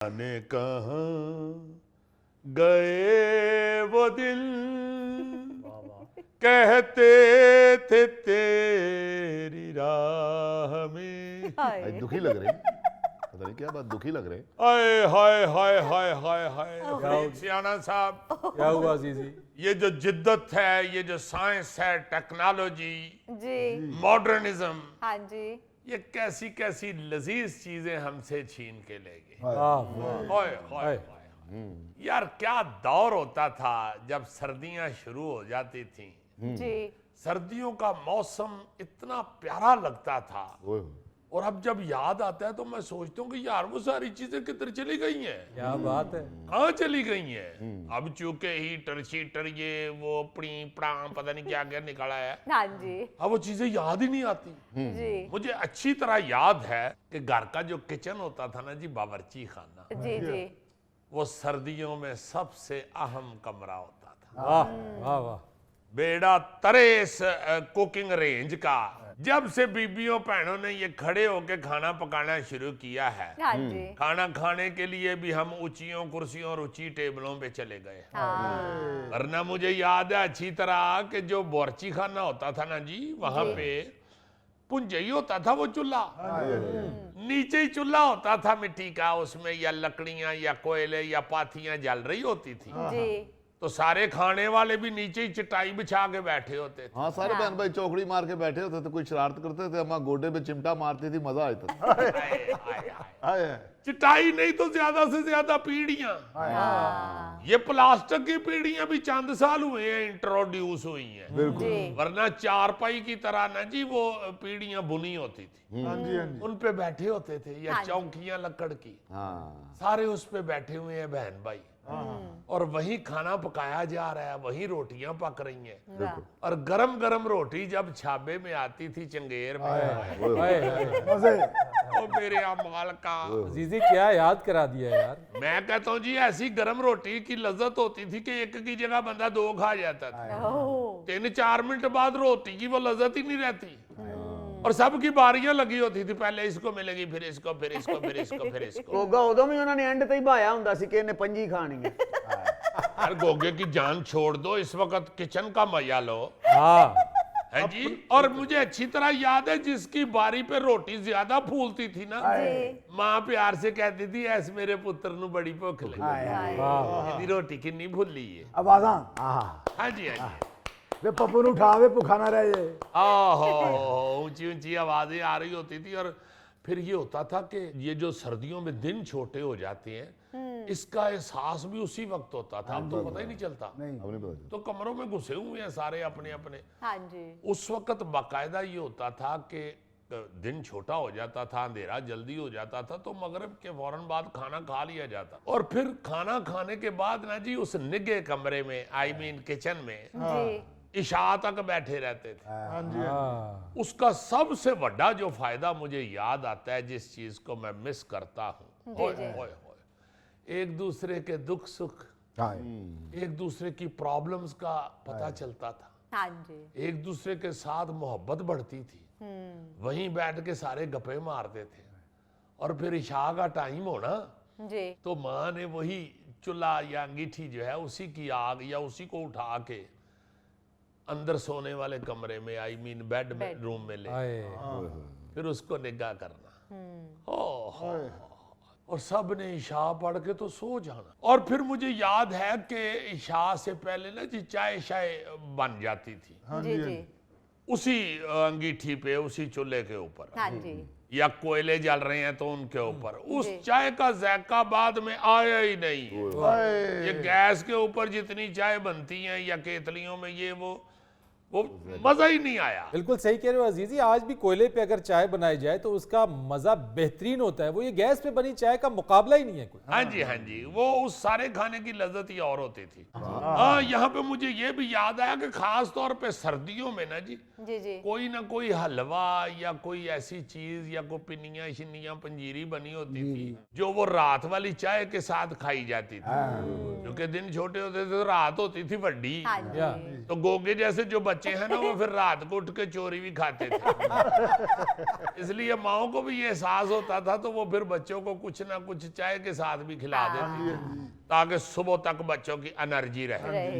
जाने कहाँ गए वो दिल, कहते थे तेरी राह में। आज दुखी लग रहे हैं, पता नहीं क्या बात, दुखी लग रहे हैं। हाय हाय हाय हाय हाय हाय सियाना साहब, क्या हुआ जीजी? ये जो जिद्दत है, ये जो साइंस है, टेक्नोलॉजी जी मॉडर्निज्म, हाँ जी ये कैसी कैसी लजीज चीजें हमसे छीन के ले गई। वाह वाह। हाय हाय हाय। यार क्या दौर होता था जब सर्दियां शुरू हो जाती थी। जी सर्दियों का मौसम इतना प्यारा लगता था, ओए और अब जब याद आता है तो मैं सोचता हूँ कि यार वो सारी चीजें किधर चली गई हैं, क्या बात है। कहाँ चली गई हैं। अब चूंकि हीटर शीटर ये वो पड़ी प्राम पता नहीं क्या क्या निकाला है, हाँ जी अब वो चीजें याद ही नहीं आती। जी मुझे अच्छी तरह याद है कि घर का जो किचन होता था ना जी, बावर्ची खाना, जी जी वो सर्दियों में सबसे अहम कमरा होता था। वाह वाह वाह। बेड़ा तरे इस कुकिंग रेंज का। जब से बीबियों बहनों ने ये खड़े होके खाना पकाना शुरू किया है, हाँ जी खाना खाने के लिए भी हम ऊंचियों कुर्सियों और ऊंची टेबलों पे चले गए। हाँ वरना मुझे याद है अच्छी तरह कि जो बोरची खाना होता था ना जी, वहां जी। पे पुंजई होता था वो चूल्हा, नीचे ही चूल्हा होता था मिट्टी का, उसमें या लकड़ियां या कोयले या पाथियां जल रही होती थी। जी तो सारे खाने वाले भी नीचे ही चटाई बिछा के बैठे होते थे। हाँ, सारे बहन भाई चौकड़ी मार के बैठे होते थे, कोई शरारत करते थे, अम्मा गोडे पे चिमटा मारती थी, मजा आता था। हाय, हाय, हाय। आए, चटाई नहीं तो ज्यादा से ज्यादा पीढ़ियां, हाँ ये प्लास्टिक की पीढ़ियां भी चंद साल हुए हैं इंट्रोड्यूस हुई हैं, जी वरना चारपाई की तरह ना जी वो पीढ़ियां बुनी होती थी, उन पे बैठे होते थे, या हाँ जी। चौकियां लकड़ की, हाँ, सारे उस पे बैठे हुए हैं बहन भाई, और वही खाना पकाया जा रहा है, वही रोटियां पक रही हैं, वाह और गरम गरम रोटी जब छाबे में आती थी चंगेर में, हाय, हाय। ओ मेरे अमाल का। जीजी क्या याद करा दिया यार। मैं कहता हूँ जी ऐसी गरम रोटी की लज्जत होती थी कि एक की जगह बंदा दो खा जाता था। ओह 3-4 मिनट बाद रोटी की वो लज्जत ही नहीं रहती, और सबकी बारियां लगी होती थी, पहले इसको मिलेगी फिर इसको फिर इसको फिर इसको फिर इसको। ਗੋਗਾ ਉਦੋਂ ਵੀ ਉਹਨਾਂ ਨੇ ਐਂਡ ਤੇ ਹੀ ਭਾਇਆ ਹੁੰਦਾ ਸੀ ਕਿ ਇਹਨੇ ਪੰਜੀ ਖਾਣੀ ਹੈ। यार गोगे की जान छोड़ दो, इस वक्त किचन का मजा लो हाँ है जी। और मुझे अच्छी तरह याद है जिसकी बारी पे रोटी ज्यादा फूलती थी ना, जी माँ प्यार से कहती थी ऐस मेरे पुत्र नु बड़ी भुख लगी, वाह। ਇਹਦੀ रोटी किन्नी भुल्ली है। आवाज़ां हाँ जी हाँ जी। वे पप्पू नु उठावे भुखा ना रह जाए। आहो ऊंची ऊंची आवाजें आ रही होती थी, और फिर ये होता था कि ये जो सर्दियों में दिन छोटे हो जाते हैं, इसका एहसास भी उसी वक्त होता था, अब तो पता ही नहीं चलता। नहीं अब नहीं पता। तो कमरों में घुसे हुए हैं सारे अपने अपने। हाँ जी उस वक्त बाकायदा ये होता था कि दिन छोटा हो जाता था, अंधेरा जल्दी हो जाता था, तो मगरिब के फौरन बाद खाना खा लिया जाता, और फिर खाना खाने के बाद ना जी उस निगे कमरे में, आई मीन किचन में, जी इशा तक बैठे रहते थे। हाँ। उसका सबसे बड़ा जो फायदा मुझे याद आता है, जिस चीज को मैं मिस करता हूँ, जी, जी। एक दूसरे के दुख सुख, हाँ एक दूसरे की प्रॉब्लम्स का पता चलता था, हाँ जी एक दूसरे के साथ मोहब्बत बढ़ती थी, वहीं बैठ के सारे गप्पे मारते थे, और फिर इशा का टाइम होना जी तो माँ ने वही चूल्हा या अंगीठी जो है उसी की आग या उसी को उठा के अंदर सोने वाले कमरे में, आई मीन बेड में, रूम में ले, हाय। फिर उसको निगाह करना, हो और सब ने इशा पढ़ के तो सो जाना। और फिर मुझे याद है कि इशा से पहले ना जी चाय शाय बन जाती थी जी जी उसी अंगीठी पे, उसी चूल्हे के ऊपर, हाँ जी या कोयले जल रहे हैं तो उनके ऊपर, उस जी। चाय का जायका बाद में आया ही नहीं है। ये गैस के ऊपर जितनी चाय बनती है या केतलियों में, ये वो मजा ही नहीं आया। बिल्कुल सही कह रहे हो अजीजी। आज भी कोयले पे अगर चाय बनाई जाए तो उसका मजा बेहतरीन होता है, वो ये गैस पे बनी चाय का मुकाबला ही नहीं है कोई। हाँ जी, वो उस सारे खाने की लज्जत ही और होती थी। हाँ, यहाँ पे मुझे ये भी याद आया कि खास तौर पे सर्दियों में ना जी जी जी कोई ना कोई हलवा या कोई ऐसी चीज या कोई पिनिया शिनिया पंजीरी बनी होती थी, जो वो रात वाली चाय के साथ खाई जाती थी, क्योंकि दिन छोटे होते थे तो रात होती थी बड़ी। हाँ या जी। तो गोगे जैसे जो बच्चे हैं ना वो फिर रात को उठ के चोरी भी खाते थे। इसलिए माओ को भी ये एहसास होता था तो वो फिर बच्चों को कुछ ना कुछ चाय के साथ भी खिला देती थी ताकि सुबह तक बच्चों की एनर्जी रहे। रहे।